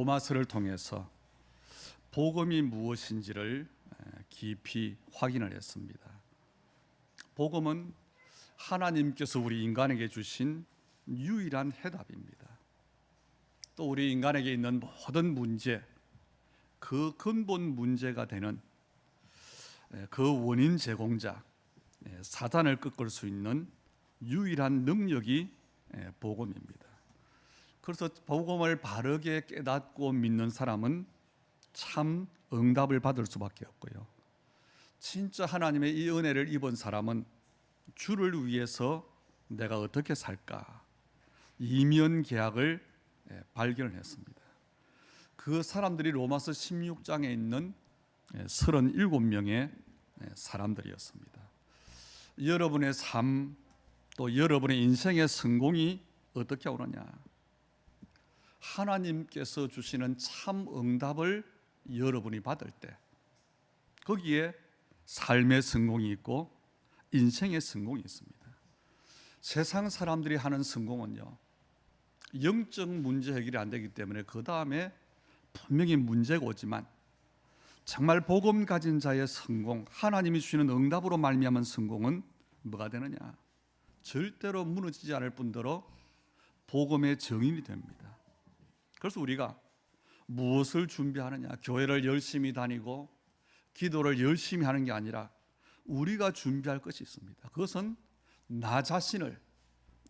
로마서를 통해서 복음이 무엇인지를 깊이 확인을 했습니다. 복음은 하나님께서 우리 인간에게 주신 유일한 해답입니다. 또 우리 인간에게 있는 모든 문제, 그 근본 문제가 되는 그 원인 제공자 사단을 꺾을 수 있는 유일한 능력이 복음입니다. 그래서 복음을 바르게 깨닫고 믿는 사람은 참 응답을 받을 수밖에 없고요. 진짜 하나님의 이 은혜를 입은 사람은 주를 위해서 내가 어떻게 살까 이면 계약을 발견했습니다. 그 사람들이 로마서 16장에 있는 37명의 사람들이었습니다. 여러분의 삶, 또 여러분의 인생의 성공이 어떻게 오느냐? 하나님께서 주시는 참 응답을 여러분이 받을 때 거기에 삶의 성공이 있고 인생의 성공이 있습니다. 세상 사람들이 하는 성공은요, 영적 문제 해결이 안 되기 때문에 그 다음에 분명히 문제가 오지만 정말 복음 가진 자의 성공, 하나님이 주시는 응답으로 말미암은 성공은 뭐가 되느냐? 절대로 무너지지 않을 뿐더러 복음의 증인이 됩니다. 그래서 우리가 무엇을 준비하느냐? 교회를 열심히 다니고 기도를 열심히 하는 게 아니라 우리가 준비할 것이 있습니다. 그것은 나 자신을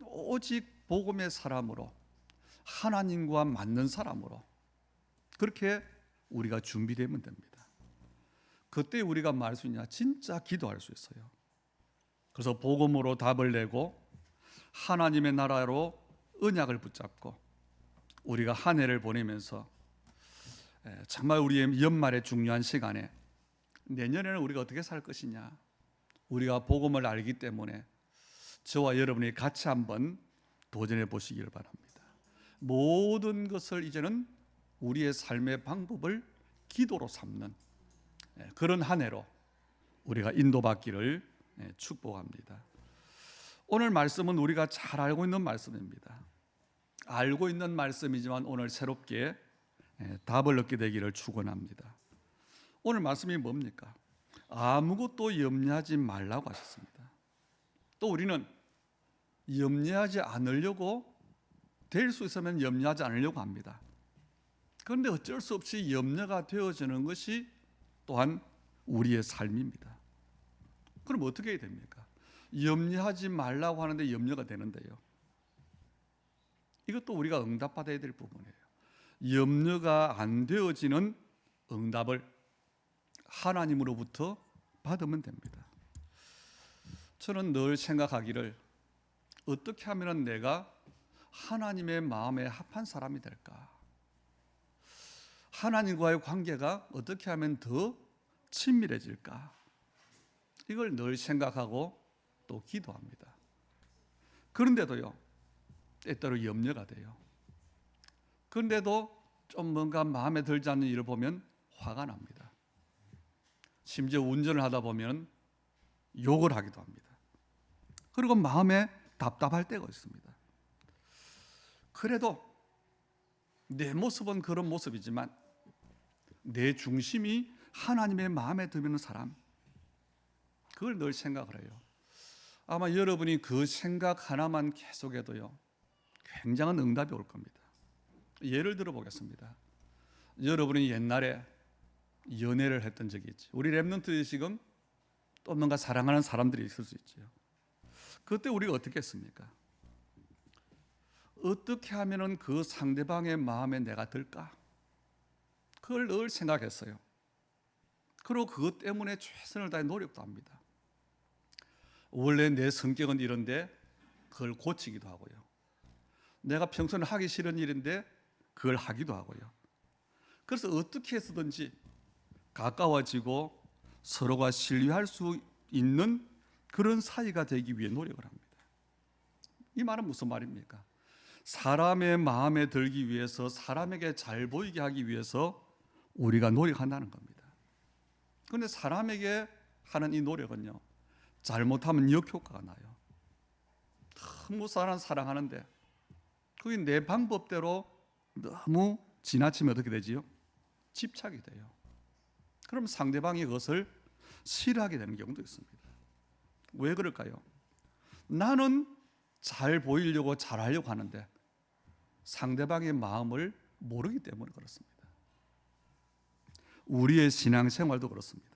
오직 복음의 사람으로, 하나님과 맞는 사람으로 그렇게 우리가 준비되면 됩니다. 그때 우리가 말할 수 있냐? 진짜 기도할 수 있어요. 그래서 복음으로 답을 내고 하나님의 나라로 언약을 붙잡고 우리가 한 해를 보내면서 정말 우리의 연말의 중요한 시간에 내년에는 우리가 어떻게 살 것이냐, 우리가 복음을 알기 때문에 저와 여러분이 같이 한번 도전해 보시기를 바랍니다. 모든 것을 이제는 우리의 삶의 방법을 기도로 삼는 그런 한 해로 우리가 인도받기를 축복합니다. 오늘 말씀은 우리가 잘 알고 있는 말씀입니다. 알고 있는 말씀이지만 오늘 새롭게 답을 얻게 되기를 축원합니다. 오늘 말씀이 뭡니까? 아무것도 염려하지 말라고 하셨습니다. 또 우리는 염려하지 않으려고, 될 수 있으면 염려하지 않으려고 합니다. 그런데 어쩔 수 없이 염려가 되어지는 것이 또한 우리의 삶입니다. 그럼 어떻게 해야 됩니까? 염려하지 말라고 하는데 염려가 되는데요. 이것도 우리가 응답받아야 될 부분이에요. 염려가 안 되어지는 응답을 하나님으로부터 받으면 됩니다. 저는 늘 생각하기를 어떻게 하면 내가 하나님의 마음에 합한 사람이 될까? 하나님과의 관계가 어떻게 하면 더 친밀해질까? 이걸 늘 생각하고 또 기도합니다. 그런데도요, 때때로 염려가 돼요. 그런데도 좀 뭔가 마음에 들지 않는 일을 보면 화가 납니다. 심지어 운전을 하다 보면 욕을 하기도 합니다. 그리고 마음에 답답할 때가 있습니다. 그래도 내 모습은 그런 모습이지만 내 중심이 하나님의 마음에 드는 사람, 그걸 늘 생각을 해요. 아마 여러분이 그 생각 하나만 계속해도요, 굉장한 응답이 올 겁니다. 예를 들어 보겠습니다. 여러분이 옛날에 연애를 했던 적이 있지. 우리 랩런트들이 지금 또 뭔가 사랑하는 사람들이 있을 수 있죠. 그때 우리가 어떻게 했습니까? 어떻게 하면 그 상대방의 마음에 내가 들까? 그걸 늘 생각했어요. 그리고 그것 때문에 최선을 다해 노력도 합니다. 원래 내 성격은 이런데 그걸 고치기도 하고요. 내가 평소에 하기 싫은 일인데 그걸 하기도 하고요. 그래서 어떻게 해서든지 가까워지고 서로가 신뢰할 수 있는 그런 사이가 되기 위해 노력을 합니다. 이 말은 무슨 말입니까? 사람의 마음에 들기 위해서, 사람에게 잘 보이게 하기 위해서 우리가 노력한다는 겁니다. 그런데 사람에게 하는 이 노력은요, 잘못하면 역효과가 나요. 너무 사랑하는데 그게 내 방법대로 너무 지나치면 어떻게 되지요? 집착이 돼요. 그럼 상대방이 그것을 싫어하게 되는 경우도 있습니다. 왜 그럴까요? 나는 잘 보이려고 잘하려고 하는데 상대방의 마음을 모르기 때문에 그렇습니다. 우리의 신앙생활도 그렇습니다.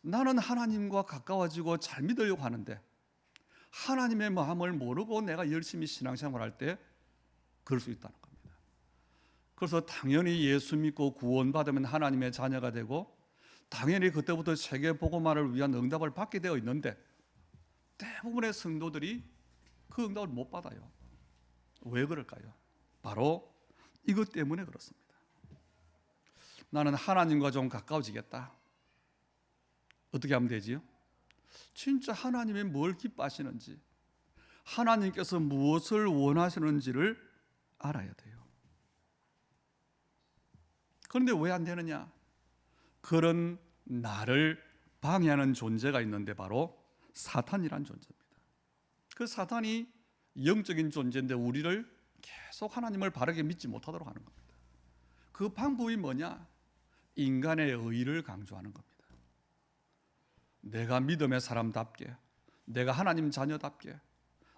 나는 하나님과 가까워지고 잘 믿으려고 하는데 하나님의 마음을 모르고 내가 열심히 신앙생활할 때 그럴 수 있다는 겁니다. 그래서 당연히 예수 믿고 구원받으면 하나님의 자녀가 되고 당연히 그때부터 세계 복음화를 위한 응답을 받게 되어 있는데 대부분의 성도들이 그 응답을 못 받아요. 왜 그럴까요? 바로 이것 때문에 그렇습니다. 나는 하나님과 좀 가까워지겠다. 어떻게 하면 되지요? 진짜 하나님이 뭘 기뻐하시는지, 하나님께서 무엇을 원하시는지를 알아야 돼요. 그런데 왜 안 되느냐? 그런 나를 방해하는 존재가 있는데 바로 사탄이란 존재입니다. 그 사탄이 영적인 존재인데 우리를 계속 하나님을 바르게 믿지 못하도록 하는 겁니다. 그 방법이 뭐냐? 인간의 의를 강조하는 겁니다. 내가 믿음의 사람답게, 내가 하나님 자녀답게,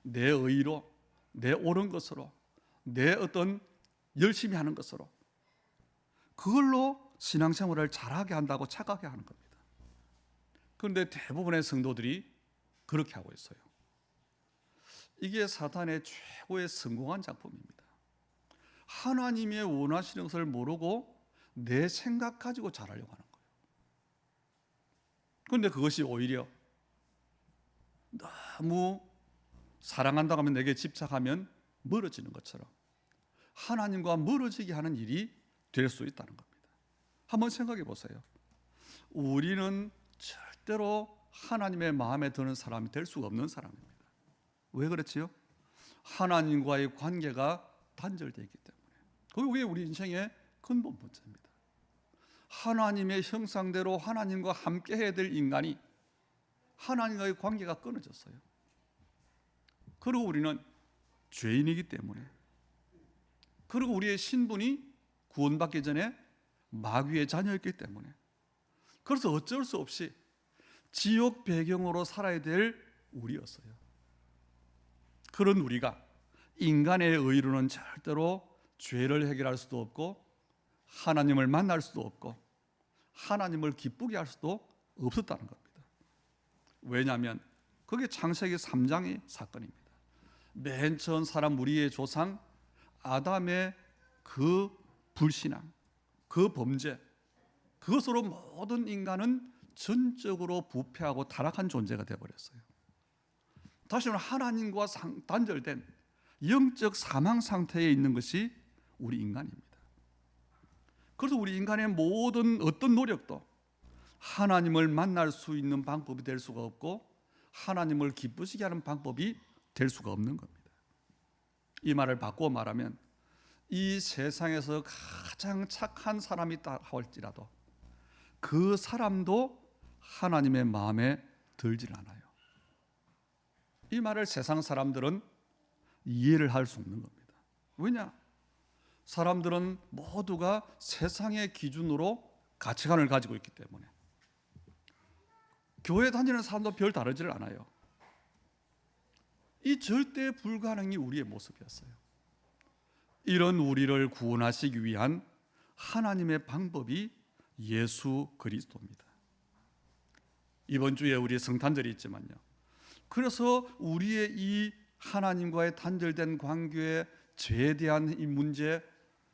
내 의로, 내 옳은 것으로, 내 어떤 열심히 하는 것으로 그걸로 신앙생활을 잘하게 한다고 착각해 하는 겁니다. 그런데 대부분의 성도들이 그렇게 하고 있어요. 이게 사탄의 최고의 성공한 작품입니다. 하나님의 원하시는 것을 모르고 내 생각 가지고 잘하려고 하는 거예요. 그런데 그것이 오히려 너무 사랑한다고 하면 내게 집착하면 멀어지는 것처럼 하나님과 멀어지게 하는 일이 될 수 있다는 겁니다. 한번 생각해 보세요. 우리는 절대로 하나님의 마음에 드는 사람이 될 수가 없는 사람입니다. 왜 그렇지요? 하나님과의 관계가 단절되어 있기 때문에. 그게 우리 인생의 근본 문제입니다. 하나님의 형상대로 하나님과 함께 해야 될 인간이 하나님과의 관계가 끊어졌어요. 그리고 우리는 죄인이기 때문에, 그리고 우리의 신분이 구원받기 전에 마귀의 자녀였기 때문에, 그래서 어쩔 수 없이 지옥 배경으로 살아야 될 우리였어요. 그런 우리가 인간의 의로는 절대로 죄를 해결할 수도 없고 하나님을 만날 수도 없고 하나님을 기쁘게 할 수도 없었다는 겁니다. 왜냐하면 그게 창세기 3장의 사건입니다. 맨 처음 사람 우리의 조상 아담의 그 불신앙, 그 범죄, 그것으로 모든 인간은 전적으로 부패하고 타락한 존재가 되어버렸어요. 다시 말하면 하나님과 단절된 영적 사망 상태에 있는 것이 우리 인간입니다. 그래서 우리 인간의 모든 어떤 노력도 하나님을 만날 수 있는 방법이 될 수가 없고 하나님을 기쁘시게 하는 방법이 될 수가 없는 겁니다. 이 말을 바꾸어 말하면 이 세상에서 가장 착한 사람이 있다 할지라도 그 사람도 하나님의 마음에 들질 않아요. 이 말을 세상 사람들은 이해를 할 수 없는 겁니다. 왜냐? 사람들은 모두가 세상의 기준으로 가치관을 가지고 있기 때문에 교회 다니는 사람도 별 다르지를 않아요. 이 절대 불가능이 우리의 모습이었어요. 이런 우리를 구원하시기 위한 하나님의 방법이 예수 그리스도입니다. 이번 주에 우리 성탄절이 있지만요. 그래서 우리의 이 하나님과의 단절된 관계에 죄에 대한 이 문제,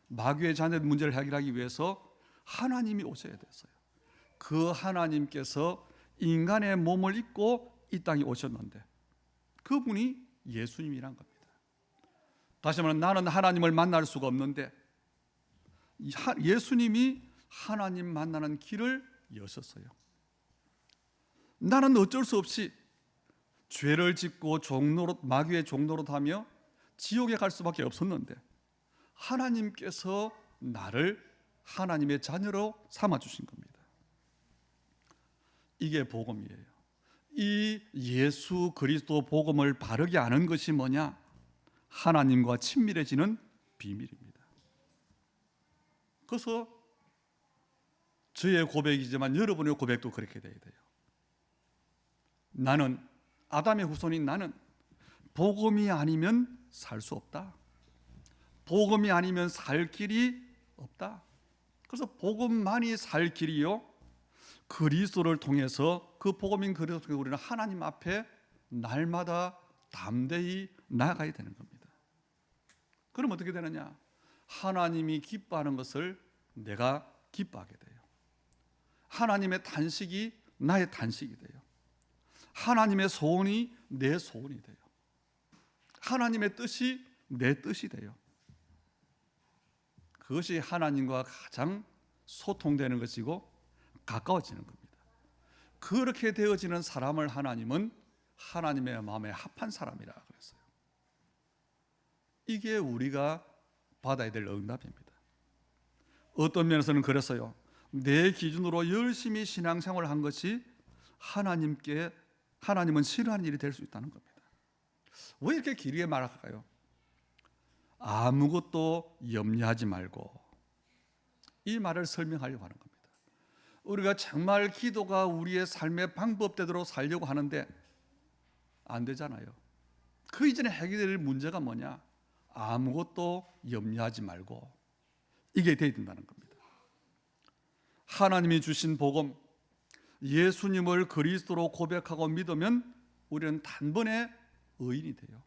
마귀의 자녀 문제를 해결하기 위해서 하나님이 오셔야 됐어요. 그 하나님께서 인간의 몸을 입고 이 땅에 오셨는데 그분이 예수님이란 겁니다. 다시 말하면 나는 하나님을 만날 수가 없는데 예수님이 하나님 만나는 길을 여셨어요. 나는 어쩔 수 없이 죄를 짓고 마귀의 종노릇하며 지옥에 갈 수밖에 없었는데 하나님께서 나를 하나님의 자녀로 삼아주신 겁니다. 이게 복음이에요. 이 예수 그리스도 복음을 바르게 아는 것이 뭐냐? 하나님과 친밀해지는 비밀입니다. 그래서 저의 고백이지만 여러분의 고백도 그렇게 돼야 돼요. 나는, 아담의 후손인 나는 복음이 아니면 살 수 없다. 복음이 아니면 살 길이 없다. 그래서 복음만이 살 길이요, 그리스도를 통해서, 그 복음인 그리스도를 통해서 우리는 하나님 앞에 날마다 담대히 나아가야 되는 겁니다. 그럼 어떻게 되느냐? 하나님이 기뻐하는 것을 내가 기뻐하게 돼요. 하나님의 탄식이 나의 탄식이 돼요. 하나님의 소원이 내 소원이 돼요. 하나님의 뜻이 내 뜻이 돼요. 그것이 하나님과 가장 소통되는 것이고 가까워지는 겁니다. 그렇게 되어지는 사람을 하나님은 하나님의 마음에 합한 사람이라 그랬어요. 이게 우리가 받아야 될 응답입니다. 어떤 면에서는 그랬어요. 내 기준으로 열심히 신앙생활을 한 것이 하나님은 싫어하는 일이 될 수 있다는 겁니다. 왜 이렇게 길게 말할까요? 아무것도 염려하지 말고, 이 말을 설명하려고 하는 겁니다. 우리가 정말 기도가 우리의 삶의 방법대로 살려고 하는데 안 되잖아요. 그 이전에 해결될 문제가 뭐냐? 아무것도 염려하지 말고, 이게 돼야 된다는 겁니다. 하나님이 주신 복음, 예수님을 그리스도로 고백하고 믿으면 우리는 단번에 의인이 돼요.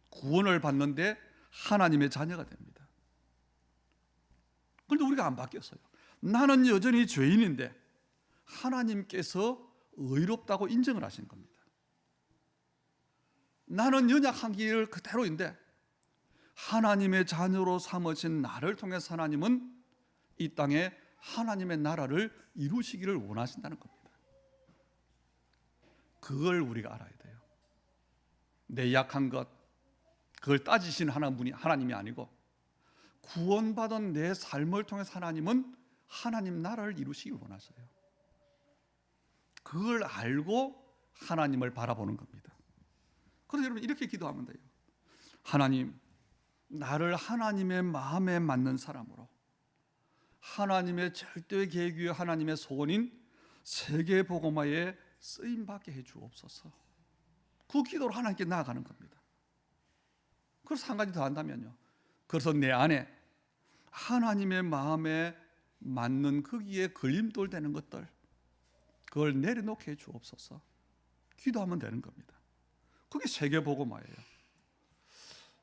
구원을 받는데 하나님의 자녀가 됩니다. 그런데 우리가 안 바뀌었어요. 나는 여전히 죄인인데 하나님께서 의롭다고 인정을 하신 겁니다. 나는 연약한 길 그대로인데 하나님의 자녀로 삼으신 나를 통해서 하나님은 이 땅에 하나님의 나라를 이루시기를 원하신다는 겁니다. 그걸 우리가 알아야 돼요. 내 약한 것, 그걸 따지시는 하나님이 아니고, 구원받은 내 삶을 통해서 하나님은 하나님 나라를 이루시기 원하셔요. 그걸 알고 하나님을 바라보는 겁니다. 그래서 여러분 이렇게 기도하면 돼요. 하나님, 나를 하나님의 마음에 맞는 사람으로, 하나님의 절대 계획의 하나님의 소원인 세계 복음화에 쓰임 받게 해 주옵소서. 그 기도로 하나님께 나아가는 겁니다. 그래서 한 가지 더 한다면요, 그래서 내 안에 하나님의 마음에 맞는 거기에 걸림돌 되는 것들, 그걸 내려놓게 해 주옵소서. 기도하면 되는 겁니다. 그게 세계 복음화예요.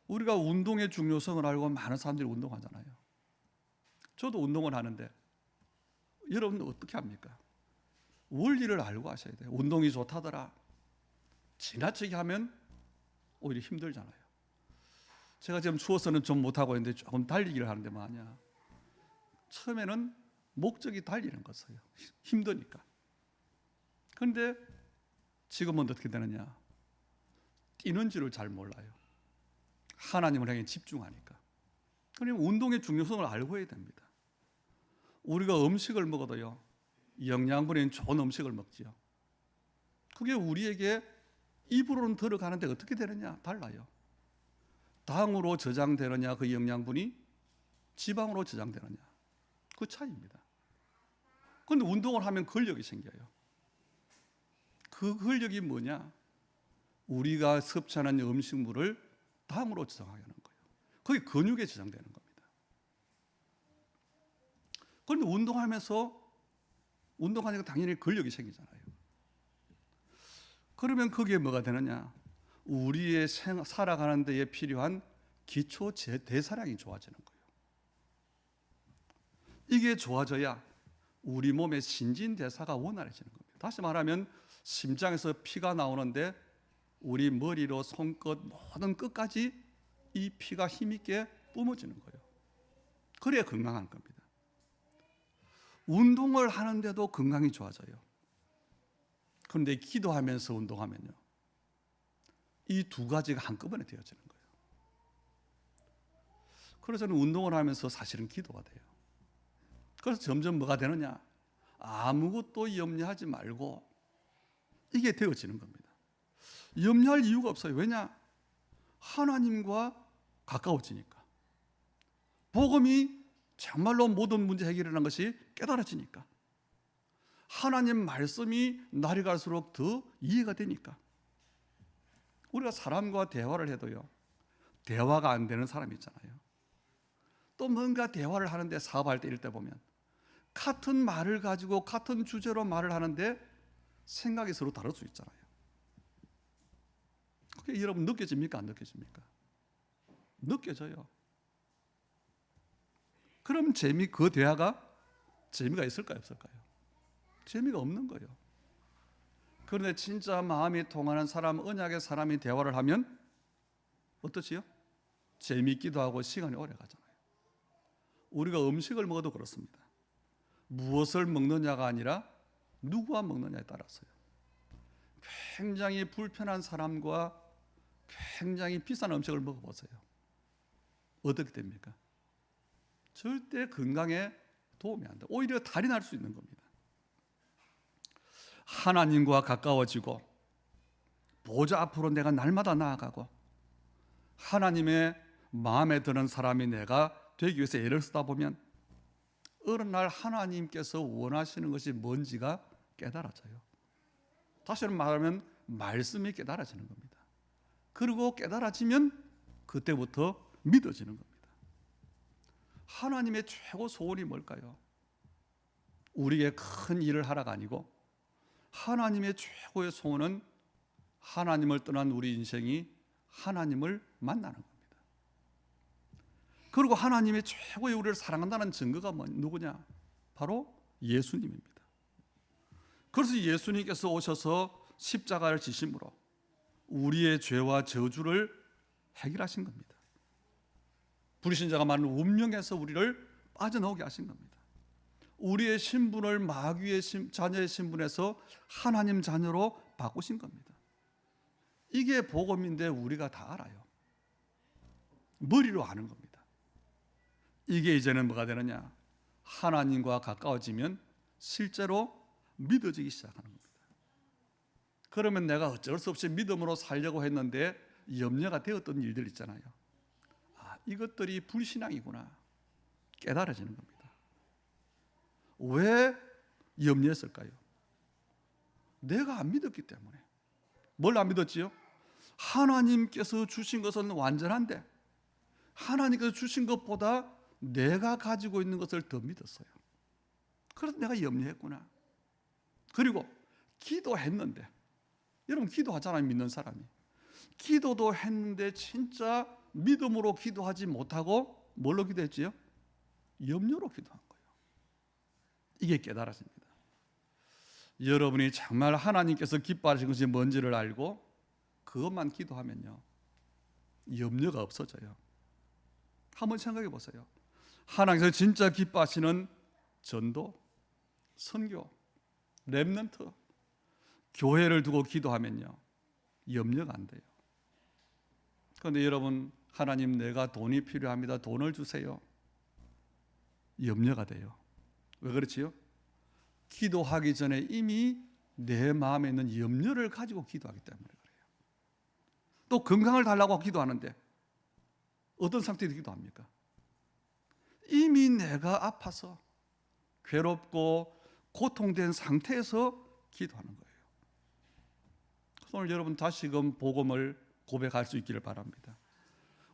우리가 운동의 중요성을 알고 많은 사람들이 운동하잖아요. 저도 운동을 하는데 여러분은 어떻게 합니까? 원리를 알고 하셔야 돼요. 운동이 좋다더라, 지나치게 하면 오히려 힘들잖아요. 제가 지금 추워서는 좀 못하고 있는데 조금 달리기를 하는데 뭐하냐, 처음에는 목적이 달리는 거였어요. 힘드니까. 그런데 지금은 어떻게 되느냐, 뛰는 줄을 잘 몰라요. 하나님을 향해 집중하니까. 그러면 운동의 중요성을 알고 해야 됩니다. 우리가 음식을 먹어도요, 영양분이 좋은 음식을 먹지요. 그게 우리에게 입으로는 들어가는데 어떻게 되느냐, 달라요. 당으로 저장되느냐, 그 영양분이 지방으로 저장되느냐, 그 차이입니다. 그런데 운동을 하면 근력이 생겨요. 그 근력이 뭐냐? 우리가 섭취하는 음식물을 당으로 저장하게 하는 거예요. 그게 근육에 저장되는 겁니다. 그런데 운동하니까 당연히 근력이 생기잖아요. 그러면 거기에 뭐가 되느냐? 우리의 살아가는 데에 필요한 기초 대사량이 좋아지는 거예요. 이게 좋아져야 우리 몸의 신진대사가 원활해지는 겁니다. 다시 말하면 심장에서 피가 나오는데 우리 머리로 손끝 모든 끝까지 이 피가 힘있게 뿜어지는 거예요. 그래야 건강한 겁니다. 운동을 하는데도 건강이 좋아져요. 그런데 기도하면서 운동하면요, 이 두 가지가 한꺼번에 되어지는 거예요. 그래서 저는 운동을 하면서 사실은 기도가 돼요. 그래서 점점 뭐가 되느냐, 아무것도 염려하지 말고 이게 되어지는 겁니다. 염려할 이유가 없어요. 왜냐? 하나님과 가까워지니까. 복음이 정말로 모든 문제 해결이라는 것이 깨달아지니까, 하나님 말씀이 날이 갈수록 더 이해가 되니까. 우리가 사람과 대화를 해도요, 대화가 안 되는 사람이 있잖아요. 또 뭔가 대화를 하는데, 사업할 때 이럴 때 보면 같은 말을 가지고 같은 주제로 말을 하는데 생각이 서로 다를 수 있잖아요. 그게 여러분 느껴집니까? 안 느껴집니까? 느껴져요. 그럼 그 대화가 재미가 있을까요? 없을까요? 재미가 없는 거예요. 그런데 진짜 마음이 통하는 사람, 언약의 사람이 대화를 하면 어떠지요? 재미있기도 하고 시간이 오래 가잖아요. 우리가 음식을 먹어도 그렇습니다. 무엇을 먹느냐가 아니라 누구와 먹느냐에 따라서요. 굉장히 불편한 사람과 굉장히 비싼 음식을 먹어보세요. 어떻게 됩니까? 절대 건강에 도움이 안 돼요. 오히려 달이 날 수 있는 겁니다. 하나님과 가까워지고 보좌 앞으로 내가 날마다 나아가고 하나님의 마음에 드는 사람이 내가 되기 위해서 애를 쓰다 보면 어느 날 하나님께서 원하시는 것이 뭔지가 깨달아져요. 다시 말하면 말씀이 깨달아지는 겁니다. 그리고 깨달아지면 그때부터 믿어지는 겁니다. 하나님의 최고 소원이 뭘까요? 우리에게 큰 일을 하라가 아니고, 하나님의 최고의 소원은 하나님을 떠난 우리 인생이 하나님을 만나는 겁니다. 그리고 하나님의 최고의 우리를 사랑한다는 증거가 누구냐? 바로 예수님입니다. 그래서 예수님께서 오셔서 십자가를 지심으로 우리의 죄와 저주를 해결하신 겁니다. 불신자가 많은 운명에서 우리를 빠져나오게 하신 겁니다. 우리의 신분을 마귀의 자녀의 신분에서 하나님 자녀로 바꾸신 겁니다. 이게 복음인데 우리가 다 알아요. 머리로 아는 겁니다. 이게 이제는 뭐가 되느냐? 하나님과 가까워지면 실제로 믿어지기 시작하는 겁니다. 그러면 내가 어쩔 수 없이 믿음으로 살려고 했는데 염려가 되었던 일들 있잖아요. 이것들이 불신앙이구나 깨달아지는 겁니다. 왜 염려했을까요? 내가 안 믿었기 때문에. 뭘 안 믿었지요? 하나님께서 주신 것은 완전한데 하나님께서 주신 것보다 내가 가지고 있는 것을 더 믿었어요. 그래서 내가 염려했구나. 그리고 기도했는데, 여러분 기도하잖아요, 믿는 사람이. 기도도 했는데 진짜 믿음으로 기도하지 못하고 뭘로 기도했지요? 염려로 기도한 거예요. 이게 깨달아집니다. 여러분이 정말 하나님께서 기뻐하신 것이 뭔지를 알고 그것만 기도하면요, 염려가 없어져요. 한번 생각해 보세요. 하나님께서 진짜 기뻐하시는 전도, 선교, 렘넌트, 교회를 두고 기도하면요, 염려가 안 돼요. 그런데 여러분, 하나님 내가 돈이 필요합니다, 돈을 주세요, 염려가 돼요. 왜 그렇지요? 기도하기 전에 이미 내 마음에 있는 염려를 가지고 기도하기 때문에 그래요. 또 건강을 달라고 기도하는데 어떤 상태에서 기도합니까? 이미 내가 아파서 괴롭고 고통된 상태에서 기도하는 거예요. 오늘 여러분 다시금 복음을 고백할 수 있기를 바랍니다.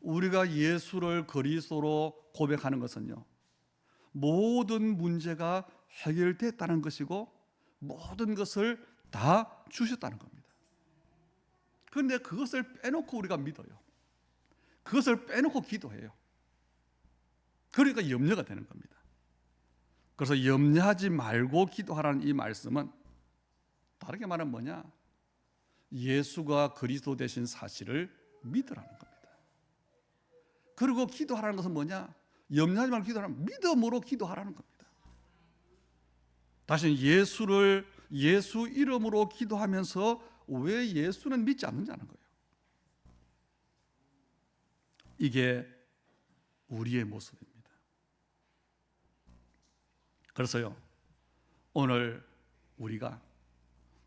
우리가 예수를 그리스도로 고백하는 것은요, 모든 문제가 해결됐다는 것이고 모든 것을 다 주셨다는 겁니다. 그런데 그것을 빼놓고 우리가 믿어요. 그것을 빼놓고 기도해요. 그러니까 염려가 되는 겁니다. 그래서 염려하지 말고 기도하라는 이 말씀은 다르게 말하면 뭐냐? 예수가 그리스도 되신 사실을 믿으라는 겁니다. 그리고 기도하라는 것은 뭐냐? 염려하지 말고 기도하라는, 믿음으로 기도하라는 겁니다. 다시 예수 이름으로 기도하면서 왜 예수는 믿지 않느냐는 거예요. 이게 우리의 모습입니다. 그래서요, 오늘 우리가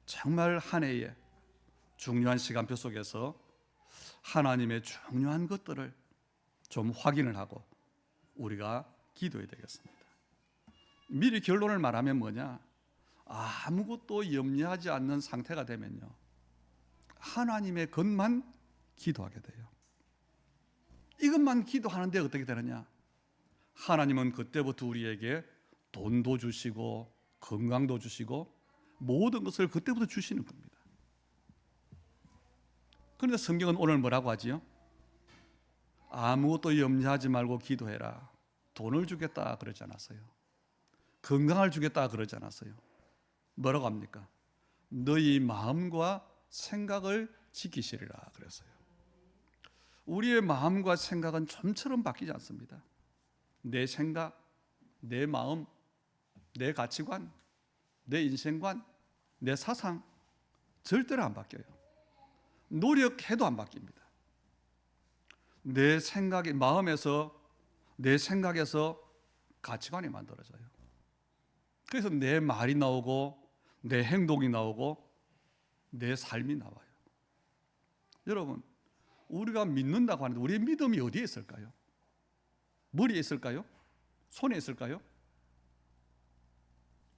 정말 한 해의 중요한 시간표 속에서 하나님의 중요한 것들을 좀 확인을 하고 우리가 기도해야 되겠습니다. 미리 결론을 말하면 뭐냐? 아무것도 염려하지 않는 상태가 되면요, 하나님의 것만 기도하게 돼요. 이것만 기도하는데 어떻게 되느냐? 하나님은 그때부터 우리에게 돈도 주시고 건강도 주시고 모든 것을 그때부터 주시는 겁니다. 그런데 성경은 오늘 뭐라고 하지요? 아무것도 염려하지 말고 기도해라. 돈을 주겠다 그러지 않았어요. 건강을 주겠다 그러지 않았어요. 뭐라고 합니까? 너희 마음과 생각을 지키시리라 그랬어요. 우리의 마음과 생각은 좀처럼 바뀌지 않습니다. 내 생각, 내 마음, 내 가치관, 내 인생관, 내 사상 절대로 안 바뀌어요. 노력해도 안 바뀝니다. 내 생각이 마음에서, 내 생각에서 가치관이 만들어져요. 그래서 내 말이 나오고 내 행동이 나오고 내 삶이 나와요. 여러분, 우리가 믿는다고 하는데 우리의 믿음이 어디에 있을까요? 머리에 있을까요? 손에 있을까요?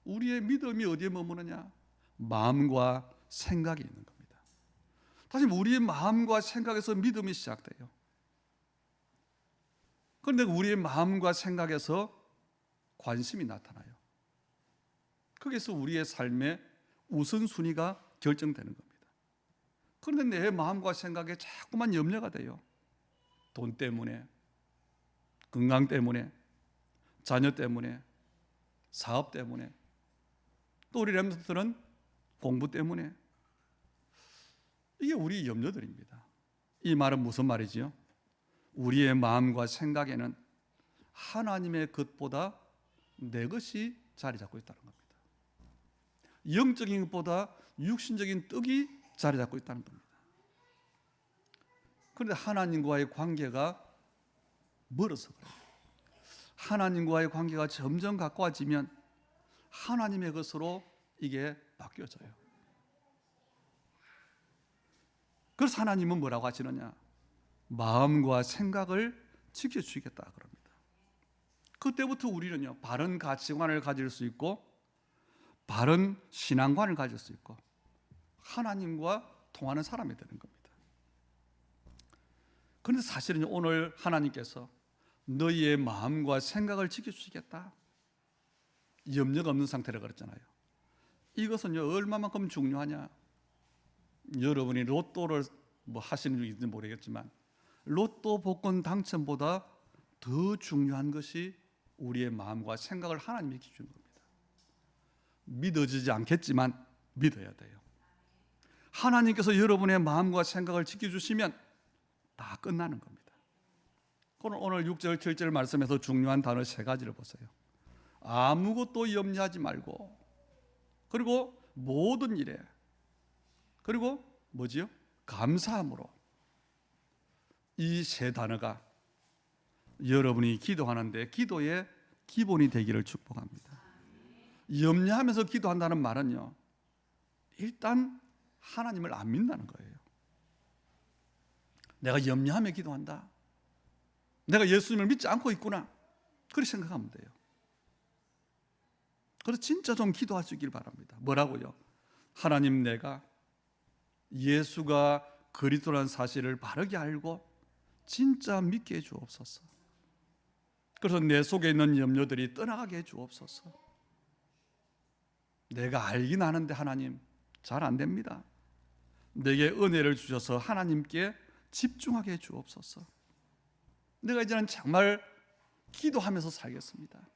우리의 믿음이 어디에 머무느냐? 마음과 생각이 있는 겁니다. 다시 우리의 마음과 생각에서 믿음이 시작돼요. 그런데 우리의 마음과 생각에서 관심이 나타나요. 거기서 우리의 삶의 우선순위가 결정되는 겁니다. 그런데 내 마음과 생각에 자꾸만 염려가 돼요. 돈 때문에, 건강 때문에, 자녀 때문에, 사업 때문에, 또 우리 렘넌트들은 공부 때문에. 이게 우리 염려들입니다. 이 말은 무슨 말이지요? 우리의 마음과 생각에는 하나님의 것보다 내 것이 자리 잡고 있다는 겁니다. 영적인 것보다 육신적인 떡이 자리 잡고 있다는 겁니다. 그런데 하나님과의 관계가 멀어서 그래요. 하나님과의 관계가 점점 가까워지면 하나님의 것으로 이게 바뀌어져요. 그래서 하나님은 뭐라고 하시느냐? 마음과 생각을 지켜주시겠다 그럽니다. 그때부터 우리는요, 바른 가치관을 가질 수 있고 바른 신앙관을 가질 수 있고 하나님과 통하는 사람이 되는 겁니다. 그런데 사실은 오늘 하나님께서 너희의 마음과 생각을 지켜주시겠다, 염려가 없는 상태라 그랬잖아요. 이것은요, 얼마만큼 중요하냐? 여러분이 로또를 하시는 분 있는지 모르겠지만 로또 복권 당첨보다 더 중요한 것이 우리의 마음과 생각을 하나님이 주는 겁니다. 믿어지지 않겠지만 믿어야 돼요. 하나님께서 여러분의 마음과 생각을 지켜주시면 다 끝나는 겁니다. 오늘 6절, 7절 말씀에서 중요한 단어 3가지를 보세요. 아무것도 염려하지 말고, 그리고 모든 일에, 그리고 뭐지요? 감사함으로. 이 3단어가 여러분이 기도하는데 기도의 기본이 되기를 축복합니다. 염려하면서 기도한다는 말은요, 일단 하나님을 안 믿는다는 거예요. 내가 염려하며 기도한다, 내가 예수님을 믿지 않고 있구나, 그렇게 생각하면 돼요. 그래서 진짜 좀 기도할 수 있길 바랍니다. 뭐라고요? 하나님, 내가 예수가 그리스도라는 사실을 바르게 알고 진짜 믿게 해주옵소서. 그래서 내 속에 있는 염려들이 떠나가게 해주옵소서. 내가 알긴 아는데 하나님, 잘 안 됩니다. 내게 은혜를 주셔서 하나님께 집중하게 해주옵소서. 내가 이제는 정말 기도하면서 살겠습니다.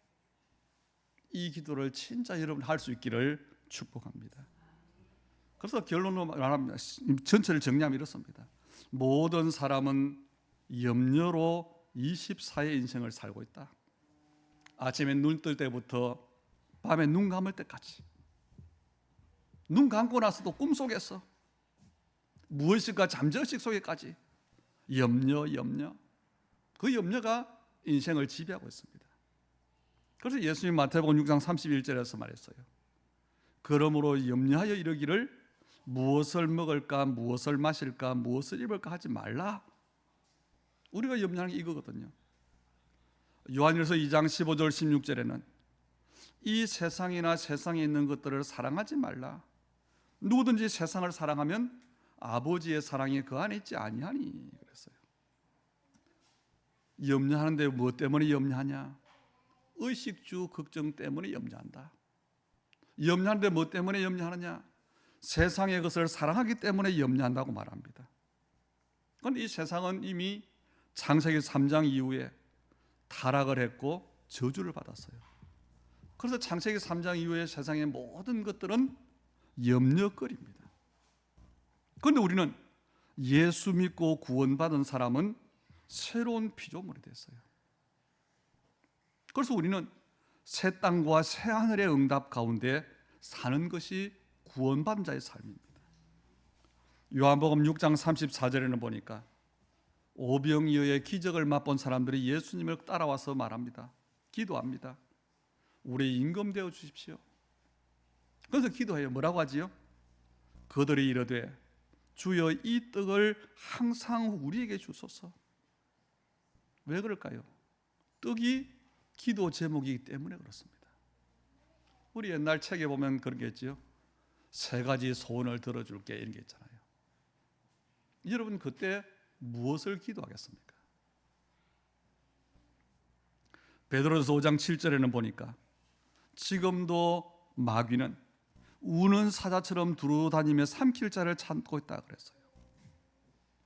이 기도를 진짜 여러분 할 수 있기를 축복합니다. 그래서 결론으로 말하면, 전체를 정리하면 이렇습니다. 모든 사람은 염려로 24의 인생을 살고 있다. 아침에 눈 뜰 때부터 밤에 눈 감을 때까지, 눈 감고 나서도 꿈속에서 무의식과 잠재의식 속에까지 염려, 그 염려가 인생을 지배하고 있습니다. 그래서 예수님 마태복음 6장 31절에서 말했어요. 그러므로 염려하여 이르기를 무엇을 먹을까, 무엇을 마실까, 무엇을 입을까 하지 말라. 우리가 염려하는 게 이거거든요. 요한일서 2장 15절 16절에는 이 세상이나 세상에 있는 것들을 사랑하지 말라. 누구든지 세상을 사랑하면 아버지의 사랑이 그 안에 있지 아니하니 그랬어요. 염려하는데 무엇 때문에 염려하냐? 의식주 걱정 때문에 염려한다. 염려하는데 무엇 때문에 염려하느냐? 세상의 것을 사랑하기 때문에 염려한다고 말합니다. 그런데 이 세상은 이미 창세기 3장 이후에 타락을 했고 저주를 받았어요. 그래서 창세기 3장 이후에 세상의 모든 것들은 염려거리입니다. 그런데 우리는 예수 믿고 구원받은 사람은 새로운 피조물이 됐어요. 그래서 우리는 새 땅과 새 하늘의 응답 가운데 사는 것이 구원받은 자의 삶입니다. 요한복음 6장 34절에는 보니까 오병이어의 기적을 맛본 사람들이 예수님을 따라와서 말합니다. 기도합니다. 우리 임금 되어 주십시오. 그래서 기도해요. 뭐라고 하지요? 그들이 이르되 주여 이 떡을 항상 우리에게 주소서. 왜 그럴까요? 떡이 기도 제목이기 때문에 그렇습니다. 우리 옛날 책에 보면 그런 게 있죠. 세 가지 소원을 들어줄게 이런 게 있잖아요. 여러분 그때 무엇을 기도하겠습니까? 베드로전서 5장 7절에는 보니까 지금도 마귀는 우는 사자처럼 두루다니며 삼킬 자를 찾고 있다 그랬어요.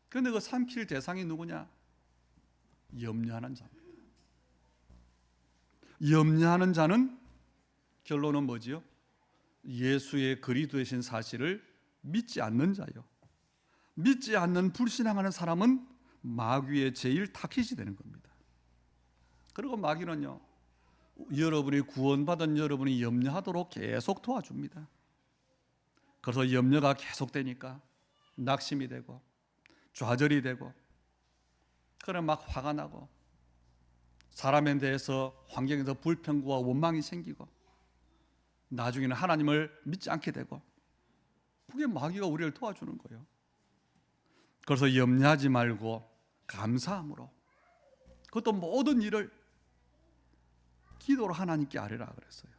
그런데 그 삼킬 대상이 누구냐? 염려하는 자입니다. 염려하는 자는 결론은 뭐지요? 예수의 그리스도 되신 사실을 믿지 않는 자요. 믿지 않는 불신앙하는 사람은 마귀의 제일 타깃이 되는 겁니다. 그리고 마귀는요, 여러분이 구원받은 여러분이 염려하도록 계속 도와줍니다. 그래서 염려가 계속되니까 낙심이 되고 좌절이 되고 그래 막 화가 나고 사람에 대해서 환경에서 불평과 원망이 생기고 나중에는 하나님을 믿지 않게 되고 그게 마귀가 우리를 도와주는 거예요. 그래서 염려하지 말고 감사함으로 그것도 모든 일을 기도로 하나님께 아뢰라 그랬어요.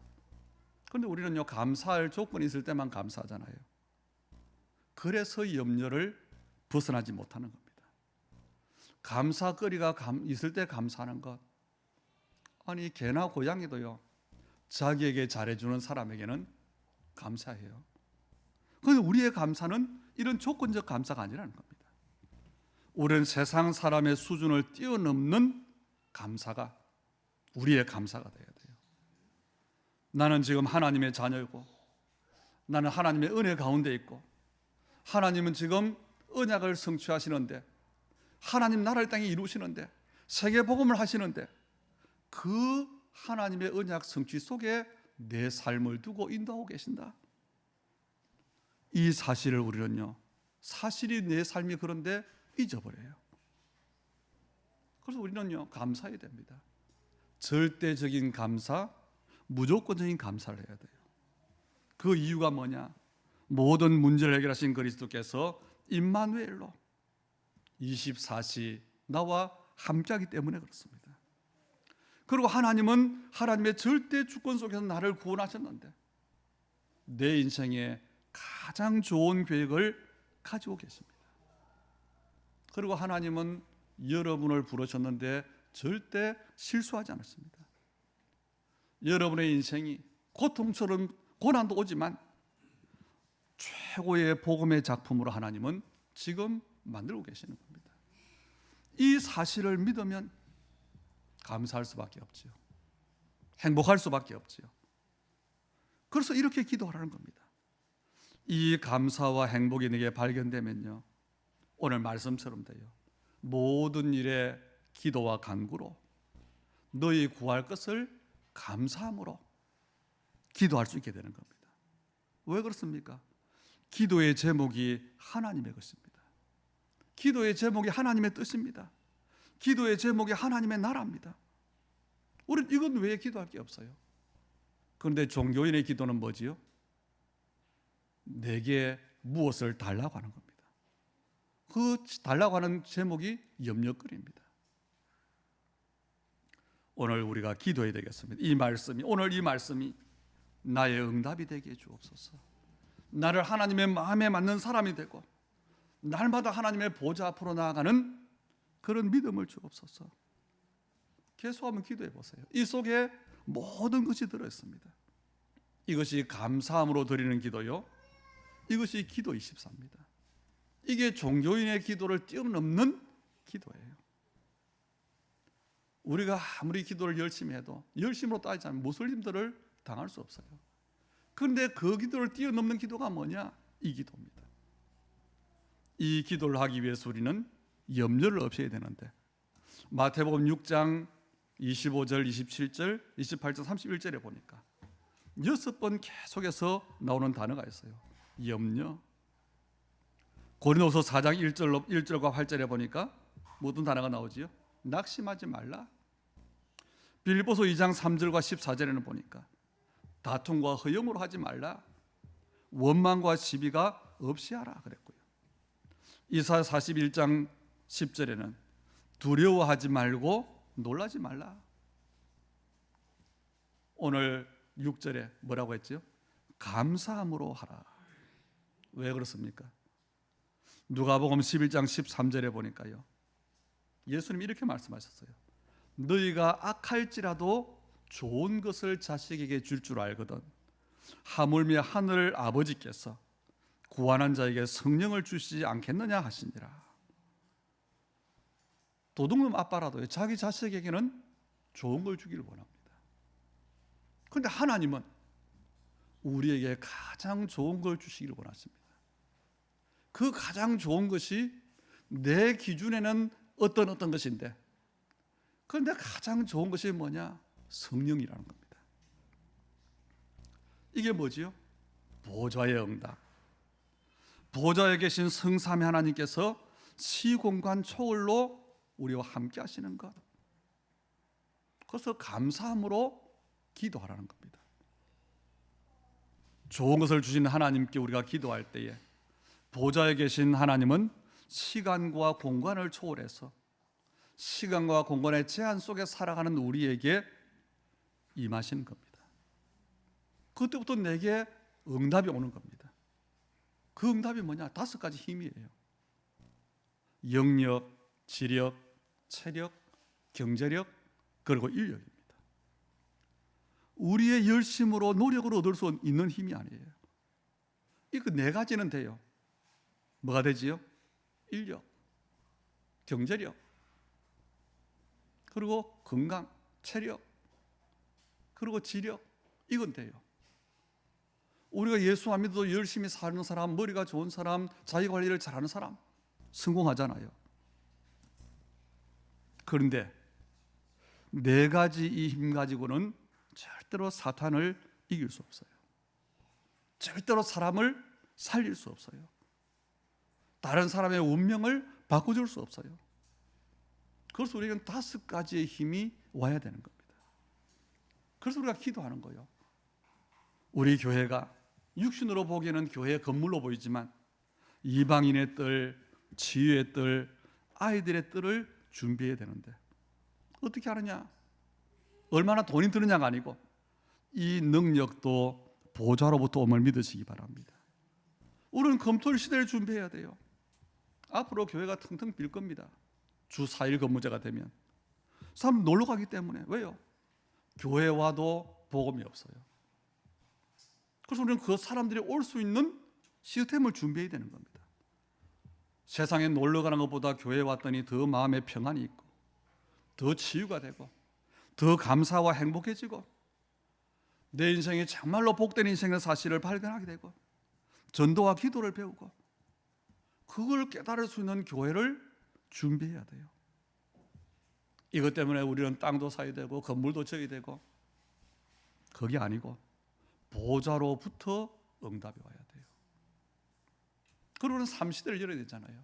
그런데 우리는요 감사할 조건이 있을 때만 감사하잖아요. 그래서 염려를 벗어나지 못하는 겁니다. 감사거리가 있을 때 감사하는 것. 아니 개나 고양이도요 자기에게 잘해주는 사람에게는 감사해요. 그런데 우리의 감사는 이런 조건적 감사가 아니라는 겁니다. 우리는 세상 사람의 수준을 뛰어넘는 감사가 우리의 감사가 되어야 돼요. 나는 지금 하나님의 자녀이고 나는 하나님의 은혜 가운데 있고 하나님은 지금 언약을 성취하시는데 하나님 나라를 땅에 이루시는데 세계 복음을 하시는데 그 하나님의 언약 성취 속에 내 삶을 두고 인도하고 계신다. 이 사실을 우리는요 사실이 내 삶이 그런데 잊어버려요. 그래서 우리는요 감사해야 됩니다. 절대적인 감사, 무조건적인 감사를 해야 돼요. 그 이유가 뭐냐? 모든 문제를 해결하신 그리스도께서 임마누엘로 24시 나와 함께하기 때문에 그렇습니다. 그리고 하나님은 하나님의 절대 주권 속에서 나를 구원하셨는데 내 인생에 가장 좋은 계획을 가지고 계십니다. 그리고 하나님은 여러분을 부르셨는데 절대 실수하지 않았습니다. 여러분의 인생이 고통처럼 고난도 오지만 최고의 복음의 작품으로 하나님은 지금 만들고 계시는 겁니다. 이 사실을 믿으면 감사할 수밖에 없지요. 행복할 수밖에 없지요. 그래서 이렇게 기도하라는 겁니다. 이 감사와 행복이 내게 발견되면요 오늘 말씀처럼 돼요. 모든 일에 기도와 간구로 너희 구할 것을 감사함으로 기도할 수 있게 되는 겁니다. 왜 그렇습니까? 기도의 제목이 하나님의 것입니다. 기도의 제목이 하나님의 뜻입니다. 기도의 제목이 하나님의 나라입니다. 우리는 이건 왜 기도할 게 없어요? 그런데 종교인의 기도는 뭐지요? 내게 무엇을 달라고 하는 겁니다. 그 달라고 하는 제목이 염려거리입니다. 오늘 우리가 기도해야 되겠습니다. 오늘 이 말씀이 나의 응답이 되게 해 주옵소서. 나를 하나님의 마음에 맞는 사람이 되고 날마다 하나님의 보좌 앞으로 나아가는 그런 믿음을 주옵소서. 계속 한번 기도해 보세요. 이 속에 모든 것이 들어있습니다. 이것이 감사함으로 드리는 기도요, 이것이 기도 24입니다. 이게 종교인의 기도를 뛰어넘는 기도예요. 우리가 아무리 기도를 열심히 해도 열심으로 따지자면 무슬림들을 당할 수 없어요. 그런데 그 기도를 뛰어넘는 기도가 뭐냐? 이 기도입니다. 이 기도를 하기 위해서 우리는 염려를 없애야 되는데, 마태복음 6장 25절, 27절, 28절, 31절에 보니까 6번 계속해서 나오는 단어가 있어요. 염려. 고린도서 4장 1절과 8절에 보니까 모든 단어가 나오지요. 낙심하지 말라. 빌립보서 2장 3절과 14절에는 보니까 다툼과 허영으로 하지 말라. 원망과 시비가 없이 하라 그랬고요. 이사야 41장 10절에는 두려워하지 말고 놀라지 말라. 오늘 6절에 뭐라고 했죠? 감사함으로 하라. 왜 그렇습니까? 누가복음 11장 13절에 보니까요, 예수님이 이렇게 말씀하셨어요. 너희가 악할지라도 좋은 것을 자식에게 줄 줄 알거든 하물며 하늘 아버지께서 구원한 자에게 성령을 주시지 않겠느냐 하시니라. 도둑놈 아빠라도 자기 자식에게는 좋은 걸 주기를 원합니다. 그런데 하나님은 우리에게 가장 좋은 걸 주시기를 원하십니다. 그 가장 좋은 것이 내 기준에는 어떤 것인데, 그런데 가장 좋은 것이 뭐냐? 성령이라는 겁니다. 이게 뭐지요? 보좌의 응답. 보좌에 계신 성삼위 하나님께서 시공간 초월로 우리와 함께 하시는 것. 그래서 감사함으로 기도하라는 겁니다. 좋은 것을 주신 하나님께 우리가 기도할 때에 보좌에 계신 하나님은 시간과 공간을 초월해서 시간과 공간의 제한 속에 살아가는 우리에게 임하시는 겁니다. 그때부터 내게 응답이 오는 겁니다. 그 응답이 뭐냐? 5가지 힘이에요. 영력, 지력, 체력, 경제력, 그리고 인력입니다. 우리의 열심으로 노력으로 얻을 수 있는 힘이 아니에요. 이거 4가지는 돼요. 뭐가 되지요? 인력, 경제력, 그리고 건강, 체력, 그리고 지력, 이건 돼요. 우리가 예수 안 믿어도 열심히 사는 사람, 머리가 좋은 사람, 자기관리를 잘하는 사람 성공하잖아요. 그런데 4가지 이 힘 가지고는 절대로 사탄을 이길 수 없어요. 절대로 사람을 살릴 수 없어요. 다른 사람의 운명을 바꿔줄 수 없어요. 그래서 우리에게는 5가지의 힘이 와야 되는 겁니다. 그래서 우리가 기도하는 거예요. 우리 교회가 육신으로 보기에는 교회의 건물로 보이지만 이방인의 뜰, 치유의 뜰, 아이들의 뜰을 준비해야 되는데 어떻게 하느냐? 얼마나 돈이 드느냐가 아니고 이 능력도 보좌로부터 옴을 믿으시기 바랍니다. 우리는 검토일 시대를 준비해야 돼요. 앞으로 교회가 텅텅 빌 겁니다. 주 4일 근무제가 되면 사람 놀러 가기 때문에. 왜요? 교회 와도 복음이 없어요. 그래서 우리는 그 사람들이 올 수 있는 시스템을 준비해야 되는 겁니다. 세상에 놀러 가는 것보다 교회에 왔더니 더 마음에 평안이 있고 더 치유가 되고 더 감사와 행복해지고 내 인생이 정말로 복된 인생의 사실을 발견하게 되고 전도와 기도를 배우고 그걸 깨달을 수 있는 교회를 준비해야 돼요. 이것 때문에 우리는 땅도 사야 되고 건물도 져야 되고, 그게 아니고 보좌로부터 응답이 와야 돼요. 그러고는 3시대를 열어야 되잖아요.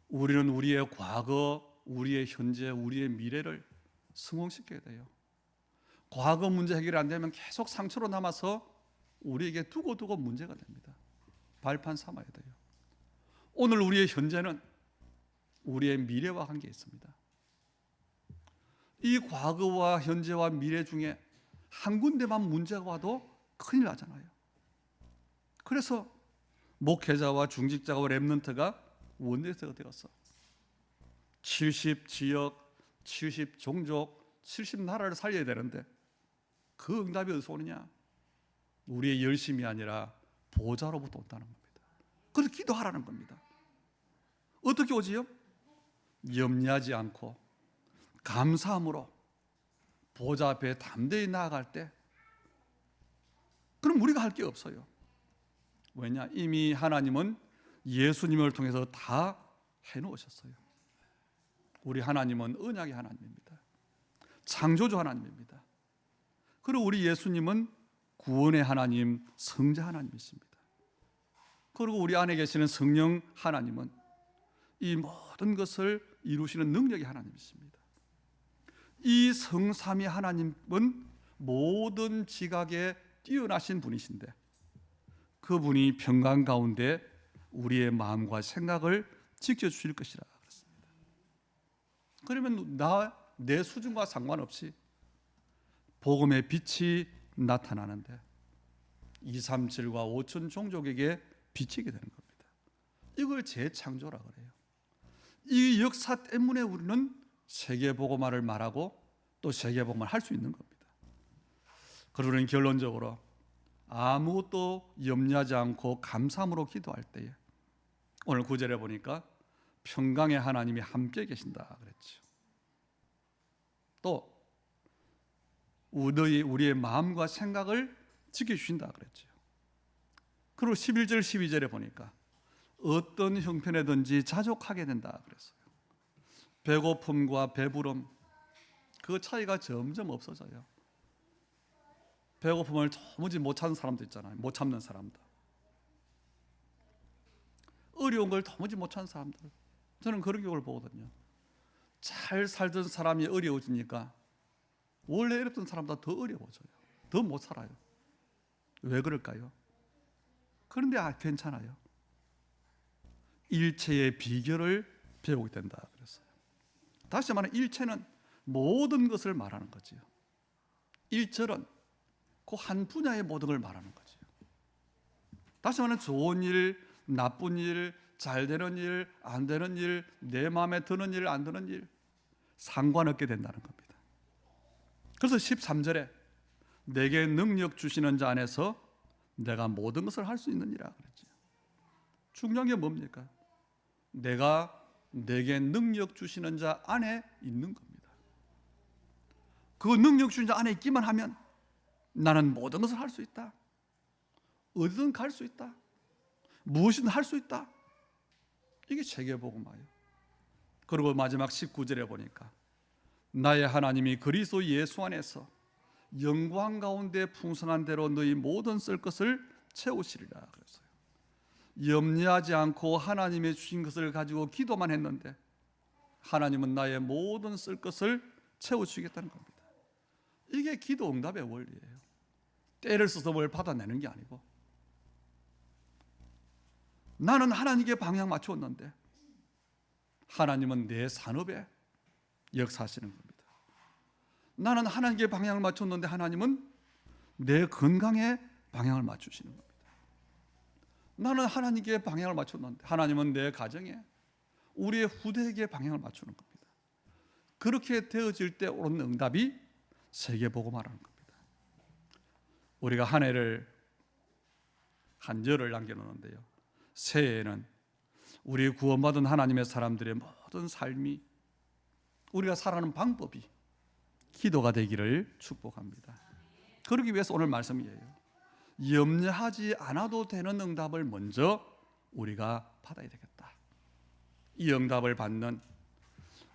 우리는 우리의 과거, 우리의 현재, 우리의 미래를 성공시켜야 돼요. 과거 문제 해결이 안 되면 계속 상처로 남아서 우리에게 두고두고 문제가 됩니다. 발판 삼아야 돼요. 오늘 우리의 현재는 우리의 미래와 관계 있습니다. 이 과거와 현재와 미래 중에 한 군데만 문제가 와도 큰일 나잖아요. 그래서 목회자와 중직자와 렘넌트가 원내대가 되었어. 70 지역, 70 종족, 70 나라를 살려야 되는데 그 응답이 어디서 오느냐? 우리의 열심이 아니라 보좌로부터 온다는 겁니다. 그래서 기도하라는 겁니다. 어떻게 오지요? 염려하지 않고 감사함으로 보좌 앞에 담대히 나아갈 때, 그럼 우리가 할 게 없어요. 왜냐? 이미 하나님은 예수님을 통해서 다 해놓으셨어요. 우리 하나님은 언약의 하나님입니다. 창조주 하나님입니다. 그리고 우리 예수님은 구원의 하나님, 성자 하나님이십니다. 그리고 우리 안에 계시는 성령 하나님은 이 모든 것을 이루시는 능력의 하나님이십니다. 이 성삼위 하나님은 모든 지각에 뛰어나신 분이신데 그분이 평강 가운데 우리의 마음과 생각을 지켜주실 것이라 그랬습니다. 그러면 내 수준과 상관없이 복음의 빛이 나타나는데 237과 5천 종족에게 비치게 되는 겁니다. 이걸 재창조라 그래요. 이 역사 때문에 우리는 세계복음화를 말하고 또 세계복음화를 할 수 있는 겁니다. 그러는 결론적으로 아무것도 염려하지 않고 감사함으로 기도할 때에 오늘 9절에 보니까 평강의 하나님이 함께 계신다 그랬죠. 또 우리의 마음과 생각을 지켜주신다 그랬죠. 그리고 11절 12절에 보니까 어떤 형편에든지 자족하게 된다 그랬어요. 배고픔과 배부름 그 차이가 점점 없어져요. 배고픔을 도무지 못 참는 사람도 있잖아요. 못 참는 사람들. 어려운 걸 도무지 못 참는 사람들. 저는 그런 경우를 보거든요. 잘 살던 사람이 어려워지니까 원래 어렵던 사람보다 더 어려워져요. 더 못 살아요. 왜 그럴까요? 그런데 괜찮아요. 일체의 비결을 배우게 된다 그랬어요. 다시 말하면 일체는 모든 것을 말하는 거지요. 일절은 그 한 분야의 모든 걸 말하는 거지요. 다시 말하면 좋은 일, 나쁜 일, 잘 되는 일, 안 되는 일, 내 마음에 드는 일, 안 드는 일 상관없게 된다는 겁니다. 그래서 13절에 내게 능력 주시는 자 안에서 내가 모든 것을 할 수 있느니라 그랬죠. 중요한 게 뭡니까? 내게 능력 주시는 자 안에 있는 겁니다. 그 능력 주시는 자 안에 있기만 하면 나는 모든 것을 할 수 있다. 어디든 갈 수 있다. 무엇이든 할 수 있다. 이게 세계복음화예요. 그리고 마지막 19절에 보니까 나의 하나님이 그리스도 예수 안에서 영광 가운데 풍성한 대로 너희 모든 쓸 것을 채우시리라 그랬어요. 염려하지 않고 하나님의 주신 것을 가지고 기도만 했는데 하나님은 나의 모든 쓸 것을 채워주시겠다는 겁니다. 이게 기도 응답의 원리예요. 때를 써서 뭘 받아내는 게 아니고 나는 하나님께 방향 맞추었는데 하나님은 내 산업에 역사하시는 겁니다. 나는 하나님께 방향을 맞췄는데 하나님은 내 건강에 방향을 맞추시는 겁니다. 나는 하나님께 방향을 맞췄는데 하나님은 내 가정에 우리의 후대에게 방향을 맞추는 겁니다. 그렇게 되어질 때 오는 응답이 세계복음화라는 겁니다. 우리가 한 해를 한 절을 남겨놓는데요, 새해에는 우리 구원받은 하나님의 사람들의 모든 삶이 우리가 살아가는 방법이 기도가 되기를 축복합니다. 그러기 위해서 오늘 말씀이에요. 염려하지 않아도 되는 응답을 먼저 우리가 받아야 되겠다. 이 응답을 받는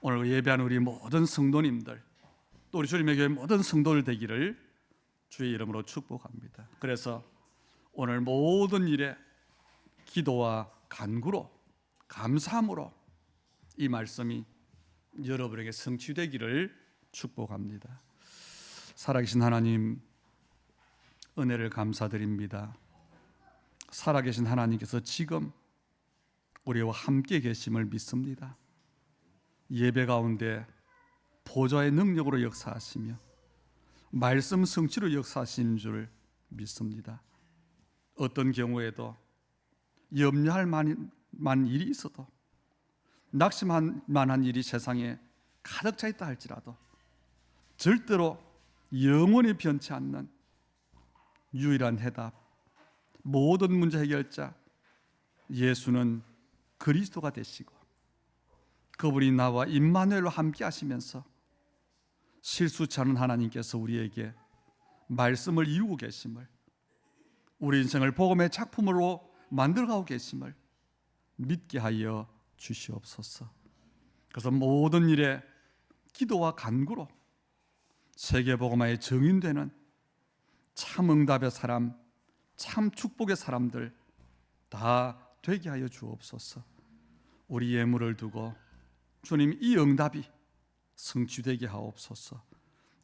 오늘 예배하는 우리 모든 성도님들, 또 우리 주님의 교회 모든 성도들 되기를 주의 이름으로 축복합니다. 그래서 오늘 모든 일에 기도와 간구로 감사함으로 이 말씀이 여러분에게 성취되기를 축복합니다. 살아계신 하나님, 은혜를 감사드립니다. 살아계신 하나님께서 지금 우리와 함께 계심을 믿습니다. 예배 가운데 보좌의 능력으로 역사하시며 말씀 성취로 역사하시는 줄 믿습니다. 어떤 경우에도 염려할 만한 일이 있어도, 낙심할 만한 일이 세상에 가득 차 있다 할지라도 절대로 영원히 변치 않는 유일한 해답, 모든 문제 해결자 예수는 그리스도가 되시고 그분이 나와 임마누엘로 함께 하시면서 실수치 않은 하나님께서 우리에게 말씀을 이루고 계심을, 우리 인생을 복음의 작품으로 만들어가고 계심을 믿게 하여 주시옵소서. 그래서 모든 일에 기도와 간구로 세계복음화의 증인되는 참 응답의 사람, 참 축복의 사람들 다 되게 하여 주옵소서. 우리 예물을 두고 주님, 이 응답이 성취되게 하옵소서.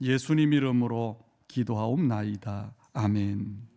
예수님 이름으로 기도하옵나이다. 아멘.